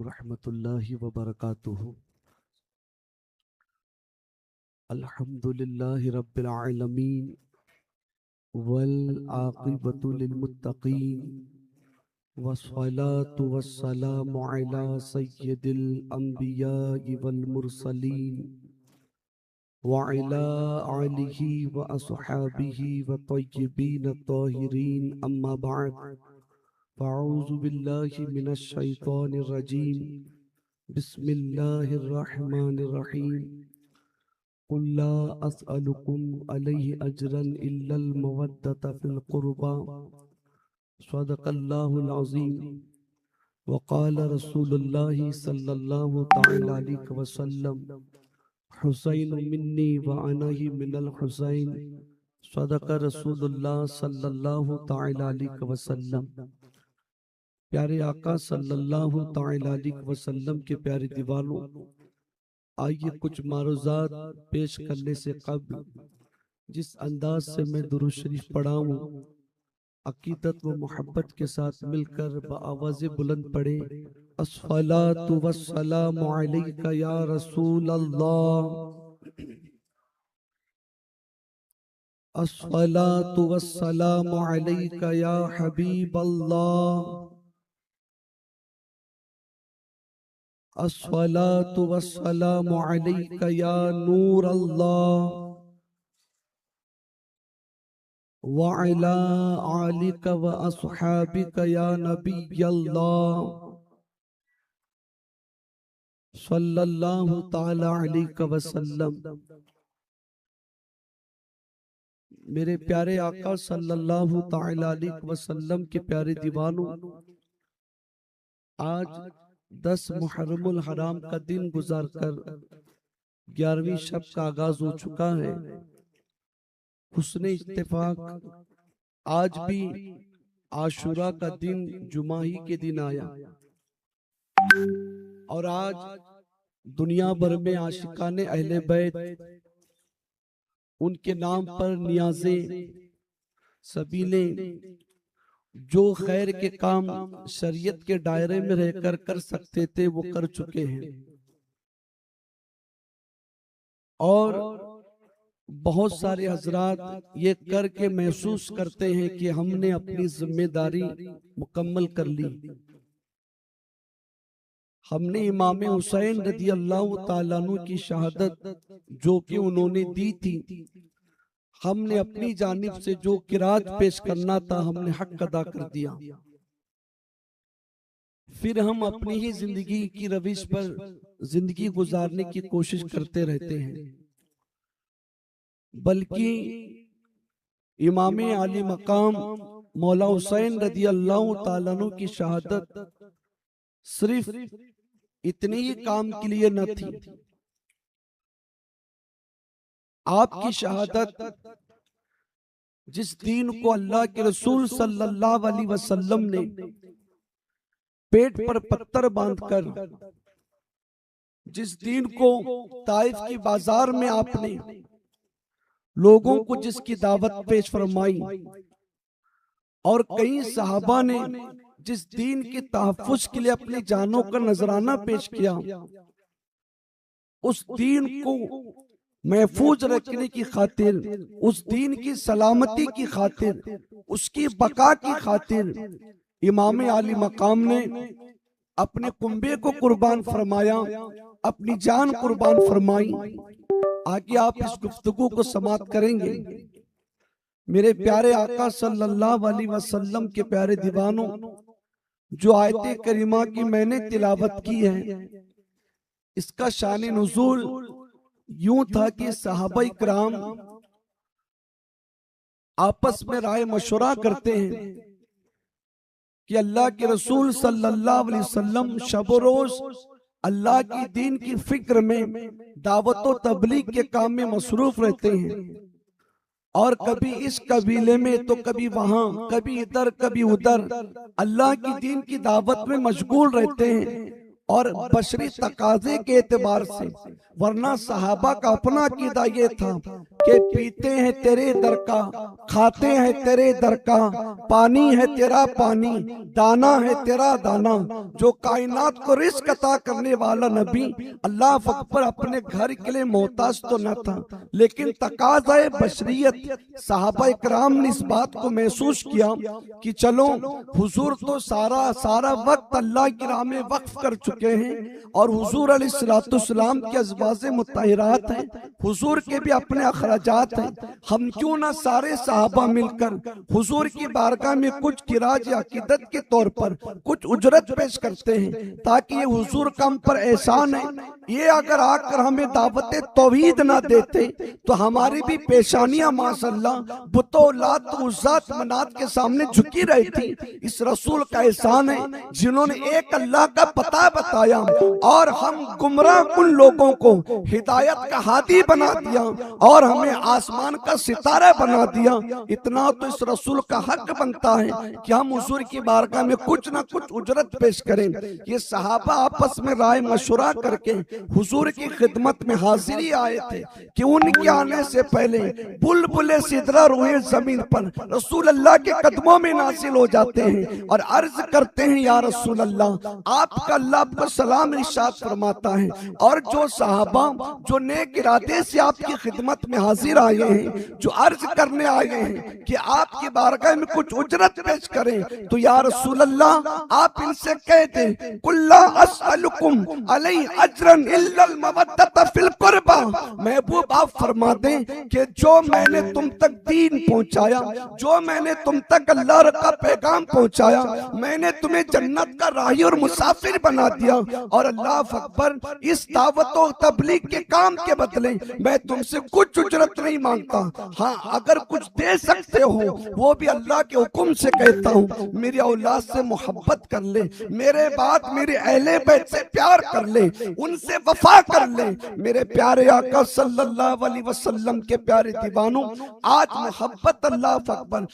रहमतुल्लाहि व बरकातुहू। अल्हम्दुलिल्लाहि रब्बिल आलमीन वल आक़िबतु लिल मुत्तक़ीन वस्सलातु वस्सलामु अला सय्यिदिल अंबियाइ वल मुरसलीन व अला आलिहि व अस्हाबिहि व तय्यिबीन ताहिरीन अम्मा बअद फ़अऊज़ु बिल्लाहि मिनश शैतानिर रजीम बिस्मिल्लाहिर रहमानिर रहीम क़ुल ला अस्अलुकुम अलैहि अजरन इल्लल मवद्दत फ़िल क़ुरबा सदक़ल्लाहुल अज़ीम व क़ाल रसूलुल्लाहि सल्लल्लाहु तआला अलैहि वसल्लम हुसैन मिन्नी व अना ही मिनल हुसैन सदक़ रसूलुल्लाह सल्लल्लाहु तआला अलैहि वसल्लम। प्यारे आका सल्लल्लाहु तआला अलैहि वसल्लम के प्यारे दीवानों, आइए कुछ मारूज़ात पेश करने से कब्ल जिस अंदाज से मैं दुरूद शरीफ पढ़ा हूँ, अकीदत व मोहब्बत के साथ मिलकर बआवाज़े बुलंद पढ़े। अस्सलातु वस्सलामु अलैका या रसूल अल्लाह, अस्सलातु वस्सलामु अलैका या हबीब अल्लाह, अस्सलातु वस्सलामु अलैका या नूर अल्लाह व अला आलिका व अस्हाबिका या नबी अल्लाह सल्लल्लाहु तआला अलैहि वसल्लम। मेरे प्यारे आका सल्लल्लाहु तआला अलैहि वसल्लम के प्यारे दीवानों, आज 10 मुहर्रमुल हराम का दिन गुजारकर 11वीं शब का आगाज हो चुका है। हुस्ने इत्तेफाक आज भी आशुरा का दिन जुमा ही के दिन आया और आज दुनिया भर में आशिकाने अहले बैत उनके नाम पर नियाज़े सबीले जो खैर के काम शरीयत के दायरे में रहकर कर सकते थे वो कर चुके हैं और बहुत सारे हजरात ये करके महसूस करते हैं कि हमने अपनी जिम्मेदारी मुकम्मल कर ली। हमने इमाम हुसैन रज़ी अल्लाह तआला अन्हु की शहादत जो कि उन्होंने दी थी, हमने अपनी जानिब से जो किरात पेश करना था हमने हक अदा कर दिया। फिर हम अपनी ही जिंदगी की रविश पर जिंदगी गुजारने की कोशिश करते रहते हैं, बल्कि इमाम आली मकाम मौला हुसैन रज़ी अल्लाह तआला अन्हु की शहादत सिर्फ इतने ही काम के लिए न थी। आपकी शहादत जिस दीन को अल्लाह के रसूल सल्लल्लाहु अलैहि वसल्लम ने पेट पर पत्थर बांधकर, जिस दीन को ताइफ की बाजार में आपने लोगों को जिसकी दावत पेश फरमाई और कई सहाबा ने जिस दीन के तहफ्फुज़ के लिए अपनी जानों का नजराना पेश किया, उस दीन को महफूज रखने की खातिर, उस दीन की सलामती की खातिर, उसकी बका की खातिर इमाम आली मकाम ने अपने कुंबे को कुर्बान फरमाया, अपनी जान कुर्बान फरमाई। आगे आप इस गुफ्तगू को समाप्त करेंगे। मेरे प्यारे आका सल्लल्लाहु अलैहि वसल्लम के प्यारे दीवानों, जो आयते करीमा की मैंने तिलावत की है, इसका शान नुज़ूल यूं था कि सहाबा इकराम आपस में राय मशवरा करते हैं कि अल्लाह के रसूल सल्लल्लाहु अलैहि वसल्लम शब रोज अल्लाह की दीन की फिक्र में दावत व तबलीग के काम में मसरूफ रहते हैं और कभी इस कबीले में तो कभी वहां, कभी इधर कभी उधर अल्लाह की दीन की दावत में मशगूल रहते हैं। और बशरी तकाजे के एतबार से, वरना सहाबा का अपना अकीदा ये था के पीते हैं तेरे दर का, खाते हैं तेरे दर का, पानी है तेरा पानी, दाना है तेरा दाना। जो कायनात को रिस्क अता करने वाला नबी अल्लाह अकबर अपने घर के लिए मोहताज तो न था, लेकिन तकाज़ाए बशरियत सहाबा इकराम ने इस बात को महसूस किया कि चलो हुजूर तो सारा वक्त अल्लाह की राह में वक्फ कर चुके हैं, और हुजूर अलैहिस्सलाम के अज़वाजे मुत्तहिरात हैं, हुजूर के भी अपने अखराजात हैं, हम क्यों ना सारे सहाबा मिलकर हुजूर की बारगाह में कुछ किराज या अकीदत के तौर पर कुछ उजरत पेश करते हैं, ताकि ये हुजूर का हम पर एहसान है। ये अगर आकर हमें दावत तौहीद ना देते तो हमारी भी पेशानियां माशाअल्लाह बुतो लात उज़्ज़ात मनात के सामने झुकी रहती। इस रसूल का एहसान है जिन्होंने एक अल्लाह का पता बताया और हम गुमराह उन लोगों को हिदायत का हादी बना दिया और हमें आसमान का सितारा बना दिया। इतना तो इस रसूल का हक बनता है कि हम हुजूर की बारगाह में कुछ ना कुछ उजरत पेश करें। ये सहाबा आपस में राय मशवरा करके हुजूर की खिदमत में हाजिरी आए थे कि उनके आने से पहले बुलबुले सिदरा रूहे जमीन पर रसूल अल्लाह के कदमों में नासिल हो जाते हैं और अर्ज करते हैं, या रसूल अल्लाह, आपका अल्लाह आपको सलाम इरशाद फरमाता है। और जो सहाबा जो नेक इरादे से आपकी खिदमत में हाजिर आए हैं, जो अर्ज करने आए हैं कि आपकी बारगाह में कुछ उजरत पेश करें, तो या रसूल अल्लाह आप इनसे कह दें, कुल्ला अस्अलुकुम अलैहि अजरन इल्लल मवद्दत फिल कुर्बा। महबूब आप फरमा दें कि जो मैंने तुम तक दीन पहुंचाया, जो मैंने तुम तक अल्लाह का पैगाम पहुंचाया, मैंने तुम्हें जन्नत का राही और मुसाफिर बना दिया, और अल्लाह अकबर इस दावत और तबलीग के काम के बदले मैं तुमसे कुछ उजरत नहीं मांगता। हाँ, अगर कुछ दे सकते हो वो भी अल्लाह के हुक्म से कहता हूँ, मेरी औलाद से मोहब्बत कर ले, मेरे बाद मेरे अहले बैत से प्यार कर ले, उनसे वफा कर ले। मेरे प्यारे आका सल्लल्लाहु अलैहि वसल्लम के प्यारे दीवानों, आज मोहब्बत अल्लाह अकबर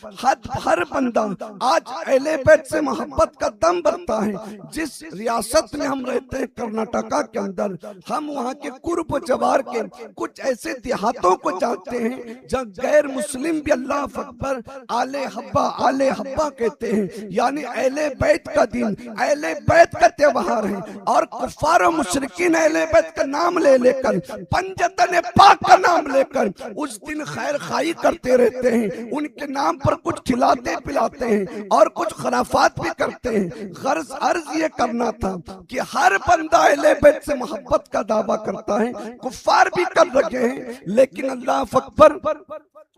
हर बंदा आज अहले बैत से मोहब्बत का दम भरता है। जिस रियासत में हम रहते हैं कर्नाटका के अंदर, हम वहाँ के कुर्ब जवार के कुछ ऐसे देहातों को जानते हैं जहाँ गैर मुस्लिम भी अल्लाह अकबर आले हब्बा कहते हैं, यानी अहले बैत का दिन, अहले बैत का त्योहार है। और कुफार और मुशरिकीन अहले बैत का नाम ले लेकर, पंजतन पाक का नाम लेकर उस दिन खैर खाई करते रहते हैं, उनके नाम पर कुछ खिलाते पिलाते हैं और कुछ खराफात भी करते हैं। गर्ज अर्ज ये करना था कि हर बंदा अहले बैत से मोहब्बत का दावा करता है, कुफार भी कर रखे हैं, लेकिन अल्लाह अकबर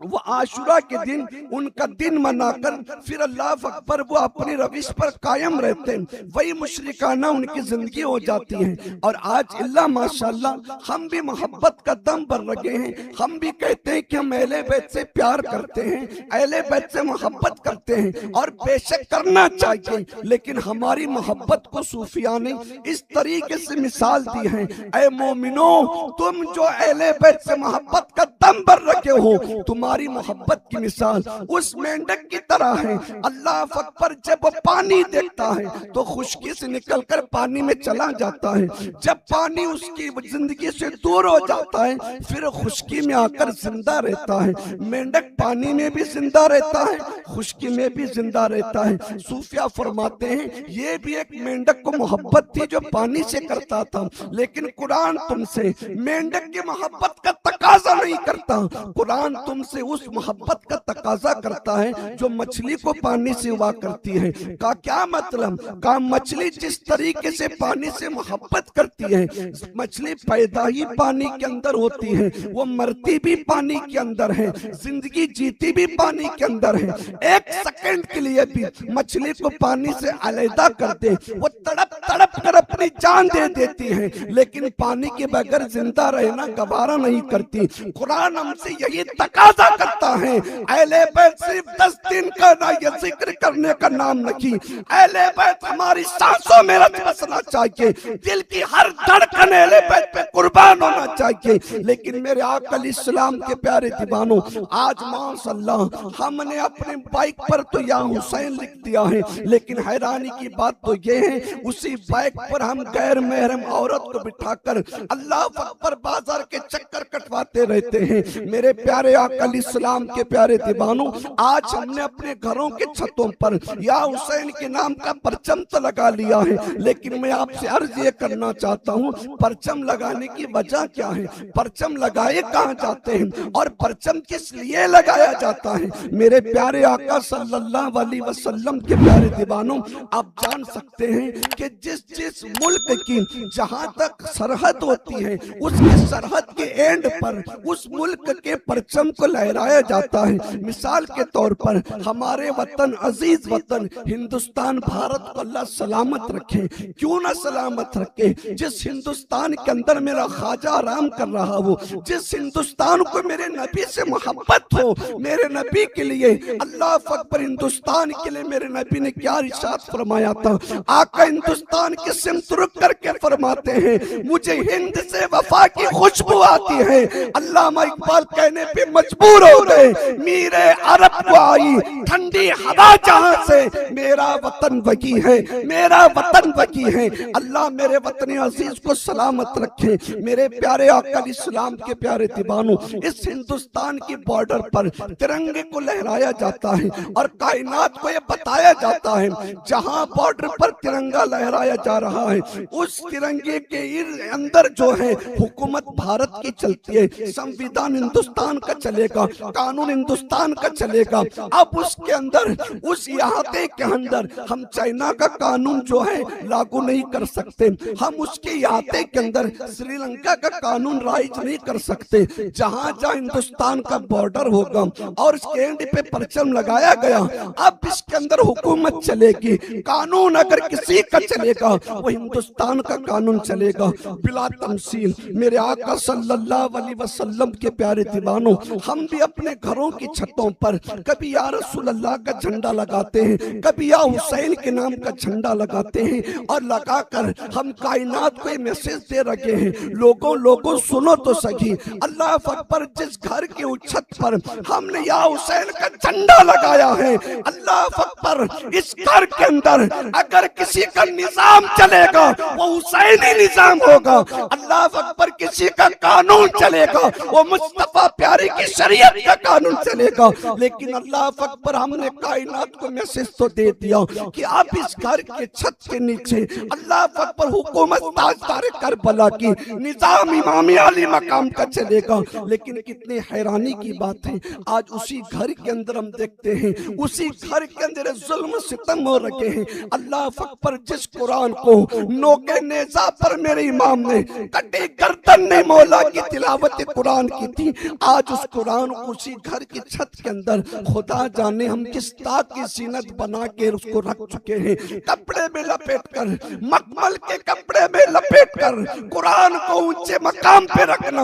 वो आशुरा के दिन उनका दिन मनाकर फिर अल्लाह अकबर वो अपनी रविश पर कायम रहते हैं, वही मुशरिकाना उनकी जिंदगी हो जाती है। और आज अल्लाह माशाअल्लाह हम भी मोहब्बत का दम भर रखे हैं, हम भी कहते हैं कि हम अहले बैत से प्यार करते हैं, अहले बैत से मोहब्बत करते हैं, और बेशक करना चाहिए, लेकिन हमारी मोहब्बत को सूफिया ने इस तरीके से मिसाल दी है, ऐ मोमिनो तुम जो अहले बैत से मोहब्बत का दम भर रखे हो, तुम्हारी मोहब्बत की मिसाल उस मेंढक की तरह है। अल्लाह अकबर जब पानी देखता है तो खुश्की से निकलकर पानी में चला जाता है, जब पानी उसकी जिंदगी से दूर हो जाता है फिर खुश्की में आकर जिंदा रहता है। मेंढक पानी में भी जिंदा रहता है, खुश्की में भी जिंदा रहता है। सूफिया फरमाते हैं ये भी एक मेंढक को मोहब्बत थी जो पानी से करता था, लेकिन कुरान तुमसे मेंढक की मोहब्बत का तकाजा नहीं करता, कुरान तुमसे उस मोहब्बत का तकाजा करता है जो मछली को पानी से हुआ करती है। का क्या मतलब? का मछली जिस तरीके से पानी से मोहब्बत करती है, मछली पैदा ही पानी के अंदर होती है, वो मरती भी पानी के अंदर है, जिंदगी जीती भी पानी के अंदर है। एक सेकंड के लिए भी मछली को पानी से अलहदा कर दे, वो तड़प तड़प कर अपनी जान दे देती है, लेकिन पानी के बगैर जिंदा रहना गवारा नहीं करती। कुरान हमसे यही तकाजा करता है, अहले बैत सिर्फ 10 दिन का ना ये जिक्र करने का नाम नहीं, अहले बैत हमारी सांसों में रच बसना चाहिए, दिल की हर धड़कन अहले बैत पे कुर्बान होना चाहिए। लेकिन मेरे आका इस्लाम के प्यारे दीवानों, आज माशाअल्लाह हमने अपने बाइक पर तो या हुसैन लिख दिया है, लेकिन हैरानी की बात तो ये है उसी बाइक पर हम गैर महरम औरत को बिठाकर अल्लाह अकबर बाजार के चक्कर कटवाते रहते हैं। हैं। मेरे प्यारे आका इस्लाम के प्यारे दीवानों, आज हमने अपने घरों के छतों पर या हुसैन के नाम का परचम तो लगा लिया है, लेकिन मैं आपसे अर्ज ये करना चाहता हूँ, परचम लगाने की वजह क्या है, परचम लगाए कहाँ जाते हैं और परचम किस लिए लगाया जाता है। मेरे प्यारे आका सल्लल्लाहु अलैहि वसल्लम के प्यारे दीवानों, आप जान सकते हैं कि जिस जिस मुल्क की जहां तक सरहद होती है, उसके सरहद के एंड पर उस मुल्क के परचम को लहराया जाता है। मिसाल के तौर पर हमारे वतन, अजीज वतन हिंदुस्तान, भारत को अल्लाह सलामत रखे, क्यों ना सलामत रखे। जिस हिंदुस्तान के अंदर मेरा ख्वाजा आराम कर रहा हो, जिस हिंदुस्तान को मेरे नबी से मोहब्बत हो, मेरे नबी के लिए अल्लाह अकबर, हिंदुस्तान के लिए मेरे नबी ने क्या इरशाद फरमाया था। आका हिंदुस्तान की सिमत रुक करके फरमाते हैं, मुझे हिंद से वफा की खुशबू आती है। अल्लामा इकबाल कहने पे मजबूर हो गए, मीरे अरब को आई ठंडी हवा जहां से, मेरा वतन वही है, मेरा वतन वही है। अल्लाह मेरे वतन अजीज को सलामत रखे। मेरे प्यारे आका इस्लाम के प्यारे दीवानों, इस हिंदुस्तान की बॉर्डर पर तिरंगे को लहराया जाता है और कायनात को यह बताया जाता है, जहां बॉर्डर पर तिरंगा लहराया जा रहा है, उस तिरंगे के अंदर जो है हुकूमत भारत की चलती है, संविधान हिंदुस्तान का चलेगा, कानून हिंदुस्तान का चलेगा। अब उसके अंदर, उस इहाते के अंदर हम चाइना का कानून जो है लागू नहीं कर सकते, हम उसके इहाते के अंदर श्रीलंका का कानून राइज नहीं कर सकते। जहां जहां हिंदुस्तान का बॉर्डर होगा और इसके एंड पे परचम लगाया गया, अब इसके अंदर हुकूमत चलेगी, कानून अगर किसी का चलेगा वो हिंदुस्तान का कानून चलेगा बिला तमसील। मेरे आका सल्लल्लाहु अलैहि वसल्लम के प्यारे दीवानों, हम भी अपने घरों की छतों पर कभी या रसूल अल्लाह का झंडा लगाते हैं, कभी या हुसैन के नाम का झंडा लगाते हैं और लगाकर हम कायनात को मैसेज दे रखे हैं, लोगों सुनो तो सही। अल्लाह अकबर, जिस घर की छत पर हमने या हुसैन का झंडा लगाया है, अल्लाह अकबर, इस घर के अंदर अगर किसी का निजाम चलेगा वो हुसैनी निजाम होगा। अल्लाह अकबर, किसी का कानून चलेगा वो मुस्तफा प्यारे की शरीयत का कानून चलेगा। लेकिन अल्लाह अकबर, हमने कायनात को मैसेज तो दे दिया कि आप इस घर के छत के नीचे अल्लाह अकबर हुकूमत ताजदार करबला की निजाम इमाम अली मकाम का चलेगा। लेकिन कितनी हैरानी की बात है, आज उसी घर के अंदर हम देखते हैं, उसी घर के अंदर जुल्म सितम हो रखे हैं। अल्लाह अकबर, जिस कुरान को नोके नेज़ा पर मेरे इमाम ने कटे गर्दन ने मौला की तिलावत कुरान की थी, आज उस कुरान उसी घर की छत के अंदर खुदा जाने हम किस ताक की जीनत बना के उसको रख चुके हैं। कपड़े में लपेट कर, मखमल के कपड़े में लपेट कर कुरान को ऊंचे मकाम पे रखना,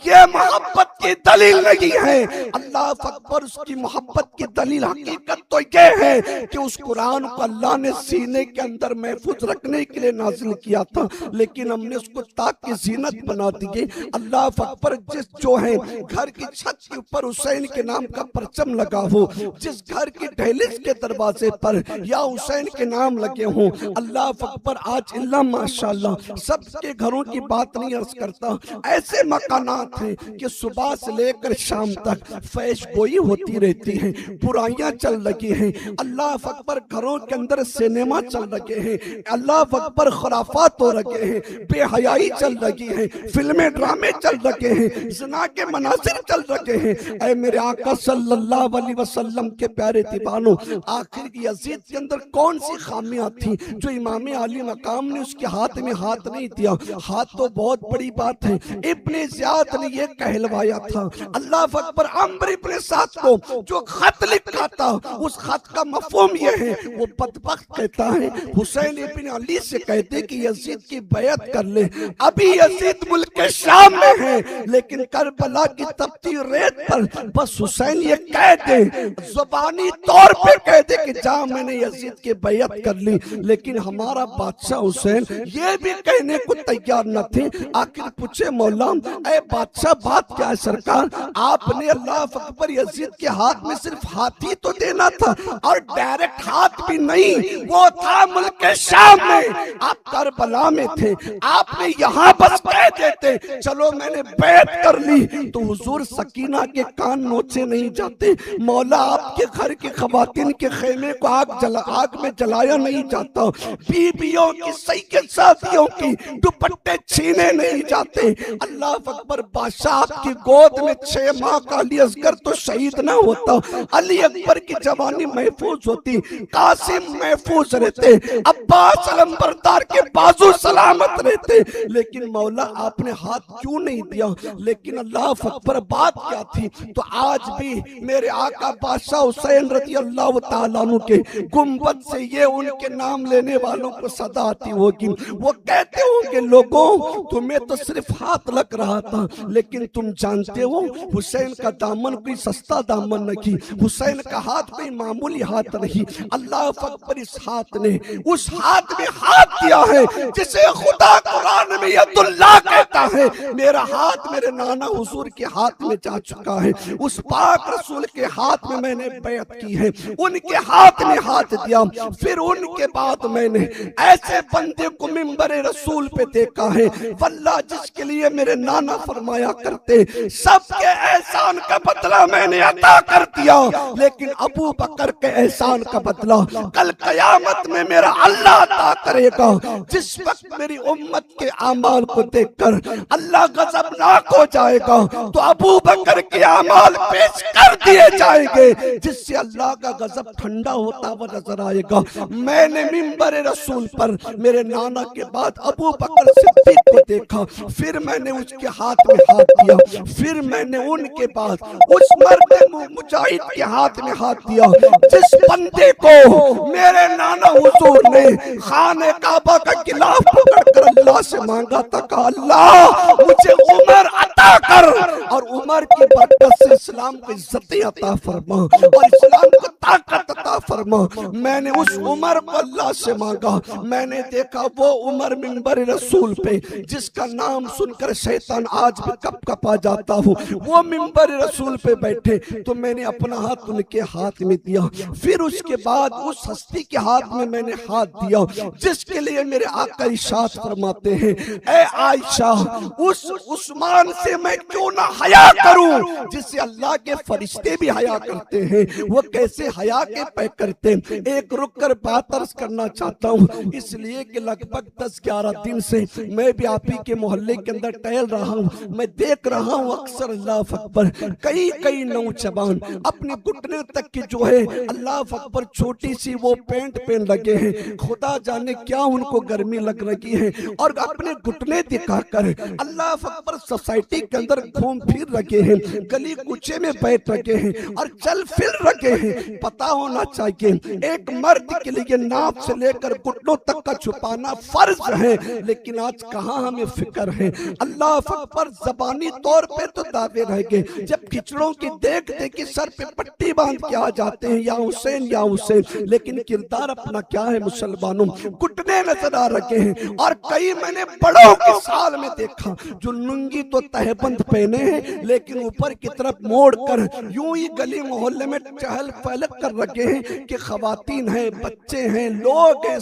ये मोहब्बत की दलील नहीं है। अल्लाह अकबर, उसकी मोहब्बत की दलील हकीकत तो ये है कि उस कुरान को अल्लाह ने सीने के अंदर महफूज रखने के लिए नाजिल किया था, लेकिन हमने उसको ताक की जीनत बना दी है। अल्लाह अकबर, जिस जो है घर की छत के ऊपर हुसैन के नाम का परचम लगा हो, जिस घर की दहलीज के दरवाजे पर या हुसैन के नाम लगे हों, अल्लाह अकबर, आज इल्ला माशाअल्लाह सबके घरों की बात नहीं अर्ज करता, ऐसे मकानात हैं कि सुबह से लेकर शाम तक फैश गोई होती रहती है, बुराइयां चल रही हैं। अल्लाह अकबर, घरों के अंदर सिनेमा चल रहे हैं, अल्लाह अकबर, खुराफात हो रहे हैं, बेहयाई चल रही है, फिल्में ड्रामे चल रहे हैं, ज़िना के मनासिर चल रहे हैं। ऐ मेरे आका सल्लल्लाहु अलैहि वसल्लम के प्यारे दीवानों, आखिर यजीद के अंदर कौन सी खामियां थी जो इमाम अली मकाम ने उसके हाथ में हाथ नहीं दिया। हाथ तो बहुत बड़ी बात है, इब्ने ज़ियाद ने यह कहलवाया था। अल्लाह अकबर, अम्र इब्ने साद को जो खत लिखा था, उस खत का मफहूम यह है, वो बदबख्त कहता है हुसैन इब्ने अली से कहते कि यजीद की बैत कर ले। अभी यजीद मुल्क के शाम में है, लेकिन करबला की तपती रेत पर बस हुसैन ये कह दे, जुबानी तौर पे कह दे कि जा मैंने यजीद की बैत कर ली, लेकिन हमारा बादशाह हुसैन ये भी कहने को तैयार न थे। आखिर पूछे मौला, ऐ बादशाह बात क्या है सरकार, आपने अल्लाह अकबर यजीद के हाथ में सिर्फ हाथी तो देना था और डायरेक्ट हाथ भी नहीं, वो था मुल्क के शाम में। आप करबला मक्का में थे, आपने यहाँ बस कह देते चलो मैंने बैत कर ली, तो हुजूर सकीना के कान नोचे नहीं जाते, मौला आपके घर के खवातीन के खेमे को आग में जलाया नहीं जाता, बीबियों की सैयद साथियों की दुपट्टे छीने नहीं जाते। अल्लाह अकबर, बादशाह आपकी गोद में 6 माह का अली असगर तो शहीद ना होता, अली अकबर की जवानी महफूज होती, कासिम महफूज रहते, अब्बास अलंबरदार के बाजू सलामत रहते, लेकिन मौला आपने हाथ क्यों नहीं दिया? लेकिन अल्लाह अकबर, बात क्या थी? तो आज भी मेरे आका बादशाह हुसैन रज़ी अल्लाह तआला अन्हु के गुंबद से ये उनके नाम लेने वालों को सदा आती होगी, वो कहते होंगे लोगों तुम्हें तो सिर्फ हाथ लग रहा था, लेकिन तुम जानते हो हुसैन का दामन कोई सस्ता दामन नहीं, हुसैन का हाथ कोई मामूली हाथ नहीं। अल्लाह अकबर, इस हाथ ने उस हाथ में हाथ दिया है जिसे खुदा कुरान में यदुल्लाह कहता है। मेरा हाथ मेरे नाना हुजूर के हाथ में जा चुका है, उस पाक रसूल के हाथ में मैंने बैत की है, उनके हाथ में हाथ दिया। फिर उनके बाद मैंने ऐसे बंदे को मिंबर रसूल पे देखा है, वल्लाह जिसके लिए मेरे नाना फरमाया करते सबके एहसान का बदला मैंने अता कर दिया, लेकिन अबू बकर के एहसान का बदला कल कयामत में मेरा अल्लाह अता करेगा। जिस वक्त मेरी उम्मत के आमाल को देखकर अल्लाह गजबनाक हो जाएगा, तो अबू बकर के आमाल पेश कर दिए जाएंगे, जिससे अल्लाह का गजब ठंडा होता हुआ नजर आएगा। मैंने मिंबर रसूल पर मेरे नाना के बाद अबू बकर सिद्दीक को देखा, फिर मैंने उसके हाथ में हाथ दिया, फिर मैंने उनके बाद उस मर्द मुजाहिद के हाथ में हाथ दिया जिस बंदे को मेरे नाना हुजूर ने खाने काबा का गिलाफ पकड़कर अल्लाह से मांगा था, कहा अल्लाह मुझे उमर अता कर, और उमर की बरकत से इस्लाम को इज्जत अता फरमा और इस्लाम को ताकत अता फरमा। मैंने उस उमर को अल्लाह से मांगा, मैंने देखा वो उमर मिंबर रसूल पे जिसका नाम सुनकर शैतान आज भी कप कपा जाता हूँ, वो मिंबर रसूल पे बैठे, तो मैंने अपना हाथ उनके हाथ में दिया। फिर उसके बाद उस हस्ती के हाथ में मैंने हाथ दिया जिसके लिए मेरे आका इरशाद फरमाते हैं, ए आयशा उस उस्मान से मैं क्यों ना हया करूं जिससे अल्लाह के फरिश्ते भी हया करते हैं। वो कैसे हया के पे करते हैं, एक रुक कर बात अर्ज करना चाहता हूँ, इसलिए कि लगभग 10-11 दिन से मैं भी आप ही के मोहल्ले के अंदर टहल रहा हूँ, मैं देख रहा हूँ अक्सर अल्लाह अकबर कई नौजवान अपने घुटने तक की जो है अल्लाह अकबर छोटी सी वो पैंट पहन लगे हैं, खुदा जाने क्या उनको गर्मी लग रही है, और अपने घुटने दिखाकर अल्लाह अकबर सोसाइटी के अंदर घूम फिर रखे हैं, गली कूचे में बैठ रखे हैं और चल फिर रखे हैं। पता होना चाहिए एक मर्द के लिए नाप से लेकर घुटनों तक का छुपाना फर्ज है, लेकिन आज कहाँ हमें फिक्र है। अल्लाह अकबर जबानी तौर पे तो दावे रह गए, जब खिचड़ों की देख देखी सर पे पट्टी बांध के आ जाते हैं या हुसैन या हुसैन, लेकिन किरदार अपना क्या है मुसलमानों, घुटने नजर आ रखे हैं। और कई मैंने बड़ों के साल में देखा जो लुंगी तो तहबंद पहने हैं लेकिन ऊपर की तरफ मोड़ कर यूं ही गली मोहल्ले में चहल पहल कर रखे हैं कि खवातीन हैं, बच्चे हैं, लोग हैं,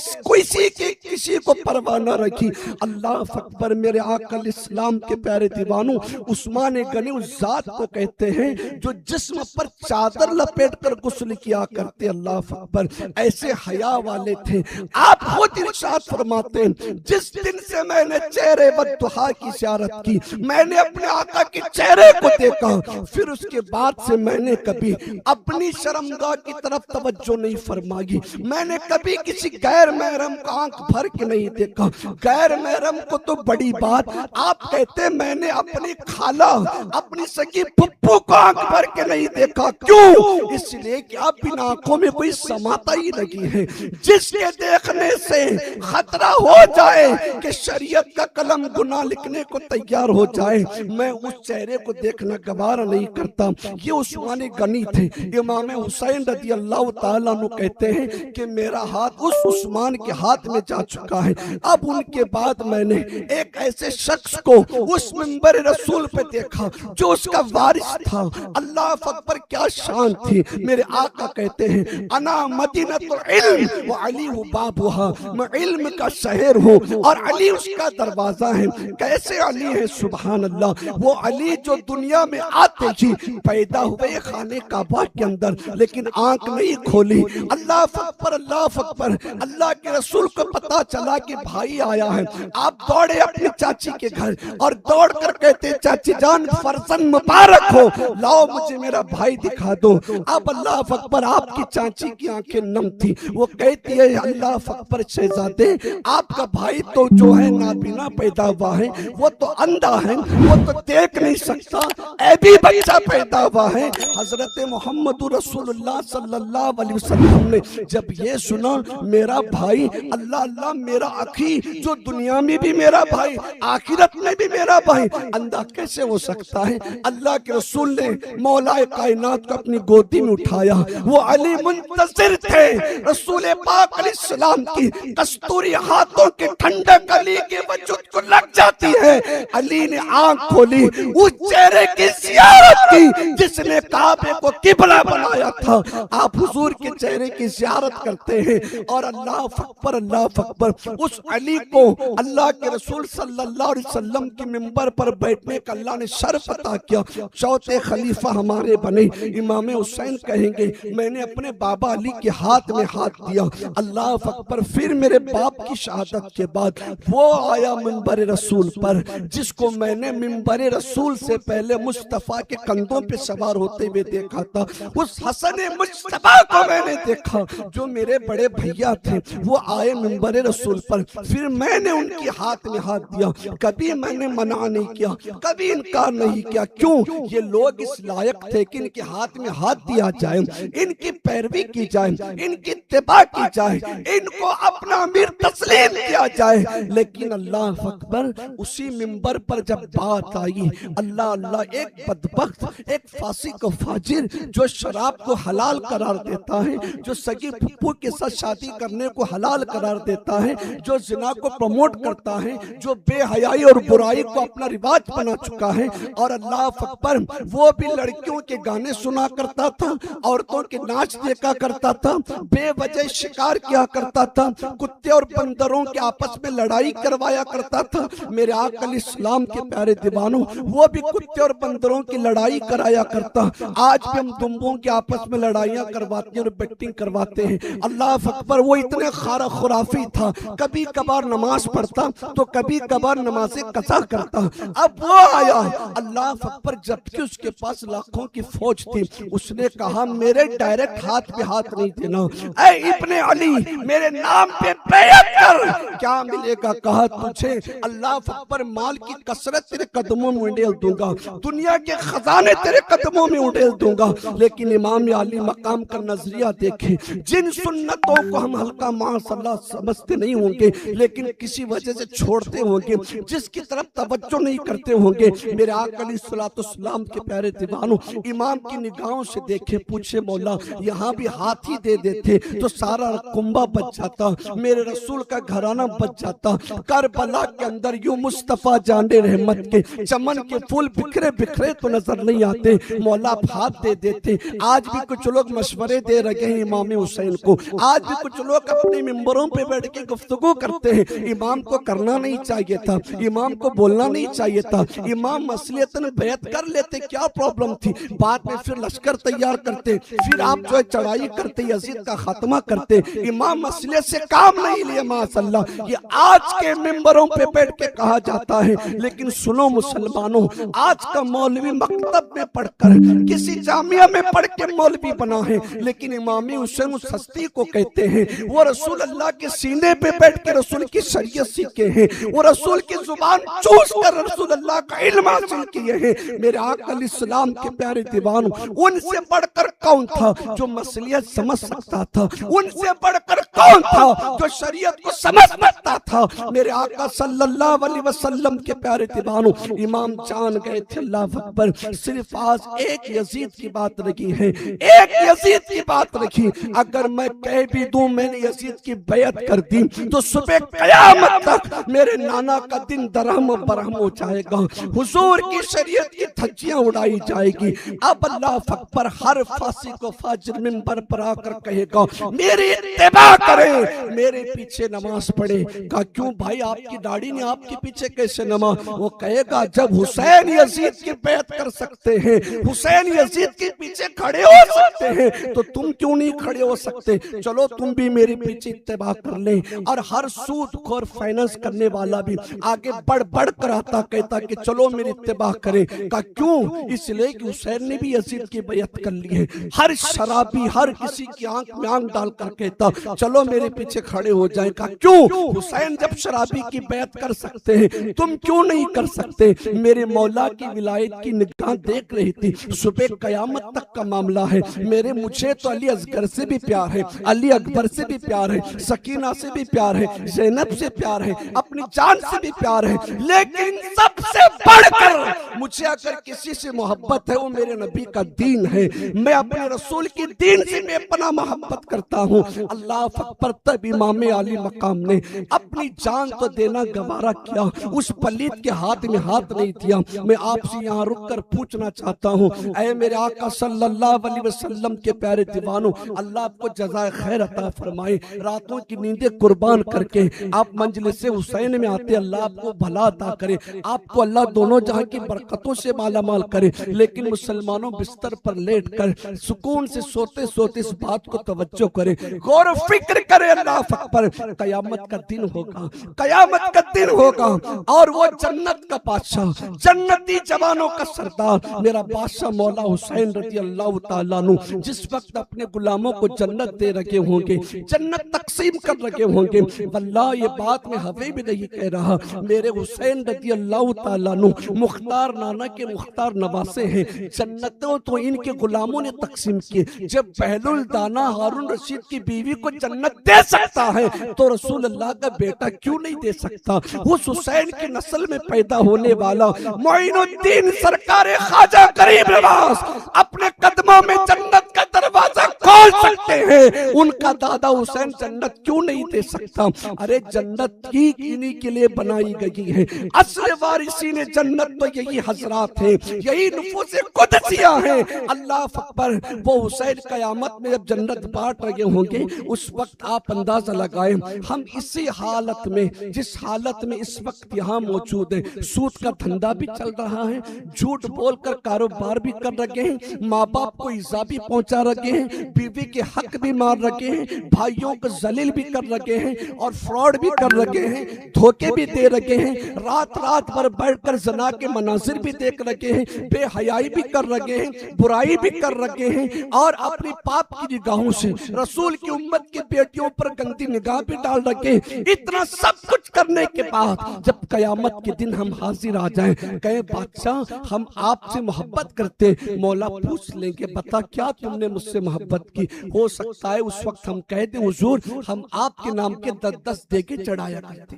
किसी को परवाह न रखी। अल्लाह अकबर, मेरे आका इस्लाम के प्यारे दीवानों, उस्मान गनी उस जात को कहते हैं जो जिस्म पर चादर लपेट कर गुस्ल किया करते। अल्लाह अकबर, ऐसे हया वाले थे। आप खुद इरशाद फरमाते हैं, जिस दिन से मैंने चेहरे बद्दुहा की ज़ियारत की, मैंने अपने आका के चेहरे को देखा, फिर उसके बाद से मैंने कभी अपनी शर्मगाह की तरफ तवज्जो नहीं फरमाई। मैंने कभी किसी गैर महरम को आंख भर के नहीं देखा। गैर महरम को तो बड़ी बात, आप कहते मैंने अपनी खाला, अपनी सगी पप्पू को आंख भर के नहीं देखा। क्यों? इसलिए कि आप बिना आंखों में कोई समाता ही लगी है, जिसके देखने से खतरा हो जाए कि शरीयत का कलम गुनाह लिखने को तैयार हो जाए, मैं उस चेहरे को देखना गवारा नहीं करता। ये उस्मान गनी थे, इमाम हुसैन रज़ी अल्लाह ताला अन्हु कहते हैं कि मेरा हाथ उस उस्मान के हाथ में जा चुका है। अब उनके बाद मैंने एक ऐसे शख्स को उस मिंबर रसूल पे देखा जो उसका वारिस था। अल्लाह अकबर, क्या शान थी। मेरे आका कहते हैं अना मदीनतुल इल्म व अली हु बाबुहा, मैं इल्म का शहर हूँ और अली उसका दरवाजा है। कैसे अली है, सुभान अल्लाह। वो अली जो दुनिया में आते ही पैदा हुए खाने काबा के अंदर, लेकिन आंख नहीं खोली। अल्लाह अकबर, अल्लाह अकबर। अल्लाह के रसूल को पता चला कि भाई आया है। आप दौड़े अपनी चाची के घर और दौड़ कर कहते चाची जान फरजंद मुबारक हो, लाओ मुझे मेरा भाई दिखा दो। अब अल्लाह अकबर, आपकी चाची की आंखें नम थी। वो कहती है अल्लाह अकबर शहजादे, आपका भाई तो जो है नाबीना पैदा हुआ है, वो तो अंधा है, वो तो देख नहीं सकता, ऐबी बच्चा पैदा हुआ है। हजरत मोहम्मद रसूलुल्लाह सल्लल्लाहु अलैहि वसल्लम ने जब ये सुना, मेरा भाई, अल्लाह अल्लाह, मेरा अखी जो दुनिया में भी मेरा भाई, आखिरत में भी मेरा भाई, अंधा कैसे हो सकता है। अल्लाह के रसूल ने मौलाए कायनात को अपनी गोदी में उठाया। वो अली मुंतज़िर थे। रसूल पाक अलैहिस्सलाम की कस्तूरी हाथों के ठंडक अली के वजूद को लग जाती है। अली ने आंख खोली, उस चेहरे की ज़ियारत की जिसने काबे को किबला बनाया था। आप हुजूर के चेहरे की ज़ियारत करते हैं और अल्लाह अकबर, अल्लाह अकबर। उस अली को अल्लाह के रसूल सल्लल्लाहु अलैहि वसल्लम के मिंबर पर बैठने का अल्लाह ने शर्फ अता किया। चौथे खलीफा हमारे बने इमाम हुसैन कहेंगे मैंने अपने बाबा अली के हाथ में हाथ दिया। अल्लाह अकबर। फिर मेरे बाप की शहादत के बाद वो आया मिंबर रसूल पर जिसको मैंने मिंबर रसूल से पहले मुस्तफा के कंधों पे सवार होते हुए देखा था। उस हसन मुस्तफा को मैंने देखा जो मेरे बड़े भैया थे, वो आए मिंबर रसूल पर। फिर मैंने उनके हाथ में हाथ दिया। कभी मैंने मना नहीं किया, कभी इनकार नहीं किया। क्यों? ये लोग इस लायक थे कि इनके हाथ में हाथ दिया जाए, इनकी पैरवी की जाए, इनकी इत्तिबा की जाए, इनको अपना अमीर तस्लीम किया जाए। लेकिन अल्लाह अकबर, उसी मिंबर पर जब बात आई, अल्लाह अल्लाह, एक बदबख्त, एक फासिक और फाजिर जो शराब को हलाल करार देता है, जो सगी फुप्पू के साथ शादी करने को हलाल करार देता है, जो जिना को प्रमोट करता है, जो बेहयाई और बुराई को अपना रिवाज बना चुका है। और अल्लाह अकबर, वो भी लड़कियों के गाने सुना करता था, औरतों के नाच देखा करता था, बेवजह शिकार किया करता था, कुत्ते और बंदरों के आपस में लड़ाई करवाया करता था। मेरे आका अलैहिस्सलाम के प्यारे दीवानों, वो भी कुत्ते और बंदरों की लड़ाई कराया करता। आज भी हम दुम्बों के आपस में लड़ाइयां करवाते हैं और बेटिंग करवाते हैं। अल्लाह अकबर, वो इतने खारा खुराफी था, कभी कभार नमाज पढ़ता तो कभी कभार नमाज़े कज़ा करता। अब वो आया अल्लाह अकबर, जबकि उसके पास लाखों की फौज थी। उसने कहा मेरे डायरेक्ट हाथ पे हाथ नहीं देना, ऐ इब्ने अली मेरे नाम पे बैअत कर, क्या मिलेगा? कहा तुझे अल्लाह अकबर माल की कसरत तेरे कदमों में उड़ेल दूंगा, दुनिया के खजाने तेरे कदमों में उड़ेल दूंगा। लेकिन इमाम अली मकाम का नजरिया देखे, जिन सुन्नतों को हम हल्का माशाअल्लाह समझते नहीं होंगे, लेकिन किसी वजह से छोड़ते होंगे, जिसकी तरफ तवज्जो नहीं करते होंगे। मेरे आका अलैहिस्सलाम के प्यारे दीवानों, इमाम की निगाहों से देखे, पूछे मौला यहाँ भी हाथ ही दे देते तो सारा कुंबा बच जाता, मेरे रसूल का घराना बच जाता। करबला के अंदर यूं मुस्तफा जाने रहमत के चमन के फूल बिखरे बिखरे तो नजर नहीं आते, मौला आप हाथ दे देते। आज भी कुछ लोग मशवरे दे रहे हैं इमाम हुसैन को, आज भी कुछ लोग अपने मिंबरों पे बैठ के गुफ्तगू करते हैं। इमाम को करना नहीं चाहिए था, इमाम को बोलना नहीं चाहिए था, इमाम मसलियतन बैत कर लेते, क्या प्रॉब्लम थी? बाद में फिर लश्कर तैयार करते, फिर आप जो है चढ़ाई करते, यजीद का खात्मा करते। इमाम मसले से काम नहीं लिया माशाअल्लाह, ये आज के मिंबरों पे बैठ के कहा जाता है। लेकिन सुनो मुसलमानों, आज का मौलवी मकतब में पढ़कर किसी जामिया में पढ़ के मौलवी बना है, लेकिन इमाम हुसैन उस हस्ती को कहते हैं वो रसूल अल्लाह के सीने पे बैठ के रसूल की शरीयत सीखे हैं, वो रसूल की जुबान चूस कर रसूल अल्लाह का इल्म हासिल किए हैं। मेरे आका अलैहिस्सलाम के प्यारे दीवानों, उनसे बढ़कर कौन था जो मसलियत समझ सकता था? उनसे बढ़कर कौन था जो शरीयत को समझ सकता था? मेरे आका सल्लल्लाहु अलैहि वसल्लम के प्यारे दीवानों, इमाम जान गए थे अल्लाह अकबर, सिर्फ आज एक यजीद की बात लगी है, एक यजीद की बात रखी, अगर मैं कह भी दूं मैंने यजीद की बैत कर दी तो सुबह कयामत तक मेरे नाना का दिन दरहम बरहम हो जाएगा, हुजूर की शरीयत की धज्जियां उड़ाई जाएगी। अब अल्लाह अकबर हर फासी को फाजिर मिंबर पर आकर कहेगा मेरी इत्तिबा करें, मेरे पीछे नमाज पढ़े। कहा क्यों भाई, आपकी दाढ़ी ने आपके पीछे कैसे नमाज? वो कहेगा जब हुसैन यजीद की बैत कर सकते हैं, हुसैन यजीद के पीछे खड़े हो सकते हैं, तो तुम क्यों नहीं खड़े हो सकते? चलो तुम भी मेरे पीछे इत्तिबा कर ले। और हर सूदखोर फाइनेंस करने वाला भी आगे बढ़ बढ़ कर आता, कहता कि चलो मेरी इत्तिबा करें। का क्यों? इसलिए कि हुसैन ने भी यजीद की बैत कर ली है। हर शराबी हर किसी की आंख में आंख डालकर कहता चलो मेरे पीछे खड़े हो जाए। का क्यों? हुसैन जब शराबी की बैत कर सकते हैं, तुम क्यों नहीं कर सकते? मेरे मौला की विलायत की निगाह देख रही थी, सुबह कयामत तक का मामला है। मुझे तो अली असगर से भी प्यार है, अली अकबर से भी प्यार है, सकीना से भी प्यार है, ज़ैनब से प्यार है, अपनी जान से भी प्यार है, लेकिन सबसे बढ़कर मुझे अगर किसी से मोहब्बत है वो मेरे नबी का दीन है। मैं अपने रसूल की दीन से बेपनाह मोहब्बत करता हूँ। अल्लाह अकबर, तब इमाम आली मकाम ने अपनी जान तो देना गवारा किया, उस पलीत के हाथ में हाथ नहीं दिया। मैं आपसे यहाँ रुक कर पूछना चाहता हूँ, ऐ मेरे आका सल्लल्लाहु अलैहि वसल्लम के प्यारे दीवानों, अल्लाह आपको जज़ाए खैर अता फरमाए। रातों की नींदें कुर्बान करके आप मंजलिस हुसैन में आते, अल्लाह आपको भला अता करे, आपको अल्लाह दोनों जहां की बरकतों से मालामाल करे। लेकिन मुसलमानों बिस्तर पर लेट कर सुकून से सोते सोते इस बात को तवज्जो करे, गौर फिक्र करे। अल्लाह अकबर, कयामत का दिन होगा, कयामत का दिन होगा और वो जन्नत का बादशाह, जन्नती जवानों का सरदार मेरा बादशाह मौला हुसैन रज़ी अल्लाह तआला अन्हु जिस वक्त अपने गुलामों को जन्नत दे रखे होंगे, जन्नत तकसीम कर रखे होंगे, वल्लाह ये बात मैं हवे भी नहीं कह रहा, मेरे हुसैन रज़ी अल्लाह तआला अन्हु मुख्तार नाना के मुख्तार नवासे हैं, जन्नतों तो इनके गुलामों ने तकसीम की। जब पहलुल दाना हारून रशीद की बीवी को जन्नत दे सकता है तो रसूल अल्लाह का बेटा क्यों नहीं दे सकता? उस हुसैन की नस्ल में पैदा होने वाला मोइनुद्दीन सरकार ख्वाजा गरीब नवाज अपने कदमों में जन्नत का दरवाजा खोल सकते हैं, उनका दादा हुसैन जन्नत क्यों नहीं दे सकता? अरे जन्नत ही इन्हीं के लिए बनाई गई है, असल वारिसीन जन्नत तो यही हजरात है, यही नुफूसे कुदसिया है। अल्लाह अकबर, वो हुसैन कयामत में जब जन्नत बांट रहे होंगे उस वक्त आप अंदाजा लगाए, हम इसी हालत में, जिस हालत में इस वक्त यहाँ मौजूद है, सूद का धंधा भी चल रहा है, झूठ बोलकर कारोबार भी कर रखे हैं, माँ बाप को इज़ा भी पहुंचा रखे हैं, बीवी के हक भी मार रखे हैं, भाइयों को जलील भी कर रखे हैं और फ्रॉड भी कर रखे हैं, धोखे भी दे रखे हैं, रात रात भर बैठकर जना के मनाजिर भी देख रखे हैं, बेहयाई भी कर रखे हैं, बुराई भी कर रखे हैं और अपनी पाप की निगाहों से रसूल की उम्मत की बेटियों पर गंदी निगाह भी डाल रखे हैं। इतना सब कुछ करने के बाद जब कयामत के दिन हम हाजिर आ जाएं, कहे बादशाह हम आपसे मोहब्बत करते, मौला पूछ लेंगे बता क्या तुमने मुझसे मोहब्बत की? हो सकता है उस वक्त हम कह दें हुजूर हम आपके नाम के 10-10 देके चढ़ाया करते,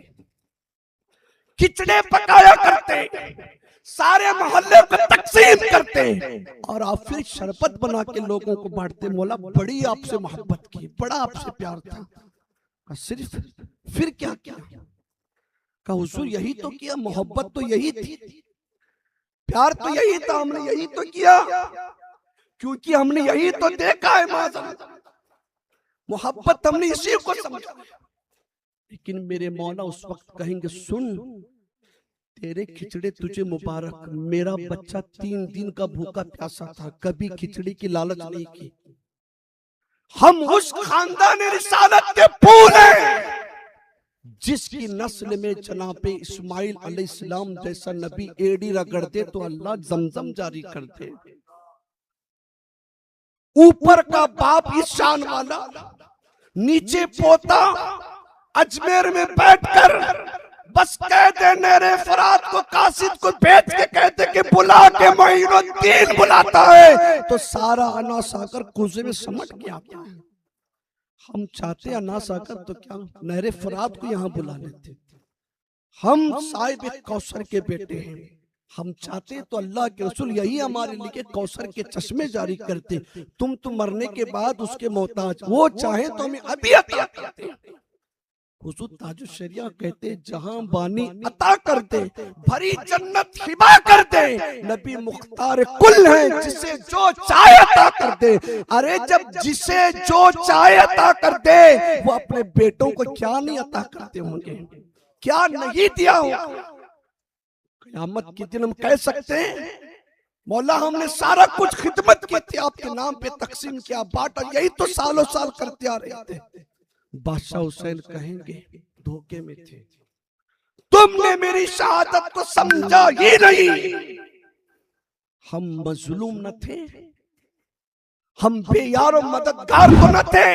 खिचड़े पकाया करते, सारे मोहल्ले को तकसीम करते और आप फिर शरबत बना के लोगों को बांटते। मौला बड़ी आपसे मोहब्बत की, बड़ा आपसे प्यार था। सिर्फ फिर क्या किया? का हुजूर यही तो किया, मोहब्बत तो यही थी, प्यार तो यही था, हमने यही तो किया, क्योंकि हमने यही तो देखा है माज़अल्लाह, मोहब्बत हमने इसी को समझा। लेकिन मेरे मौला उस वक्त कहेंगे सुन, तेरे खिचड़े तुझे मुबारक, मेरा बच्चा 3 दिन का भूखा प्यासा था, कभी खिचड़ी की लालच नहीं की। हम उस खानदान रिसालत के फूल हैं जिसकी नस्ल में जनाबे इस्माइल अलैहिस्सलाम जैसा नबी एड़ी रगड़ दे तो अल्लाह जमजम जारी कर दे। ऊपर का बाप इस शान वाला, नीचे पोता अजमेर में बैठकर बस कह दे नेरे फरात को कासिद को भेज के कहते कि बुला के मोइनुद्दीन बुलाता है तो सारा अनास आकर कुजे में समट के आता है। हम चाहते अनास आकर तो क्या नहरे फरात को यहाँ बुला लेते। हम साहिब कौसर के बेटे हैं, हम चाहते तो अल्लाह के रसूल यही हमारे लिए कौसर के चश्मे जारी करते, तुम तो मरने के बाद उसके मोहताज, वो चाहे तो हमें अभी अता करते। हुजूर ताजुल शरिया कहते जहां बानी अता करते, भरी जन्नत हिबा करते, नबी मुख्तार कुल है जिसे जो चाहे अता करते। अरे जब जिसे जो चाहे अता करते, वो अपने बेटों को क्या नहीं अता करते होंगे, क्या नहीं दिया होगा। क़यामत के दिन हम कह सकते हैं मौला हमने सारा कुछ खिदमत की थी, आपके नाम पे तकसीम किया, बांटा, यही तो सालों साल करते आ रहे थे। बादशाह हुसैन कहेंगे धोखे में थे, तुमने मेरी शहादत को समझा ही नहीं। हम मजलूम न थे, हम बेयार और मददगार तो न थे,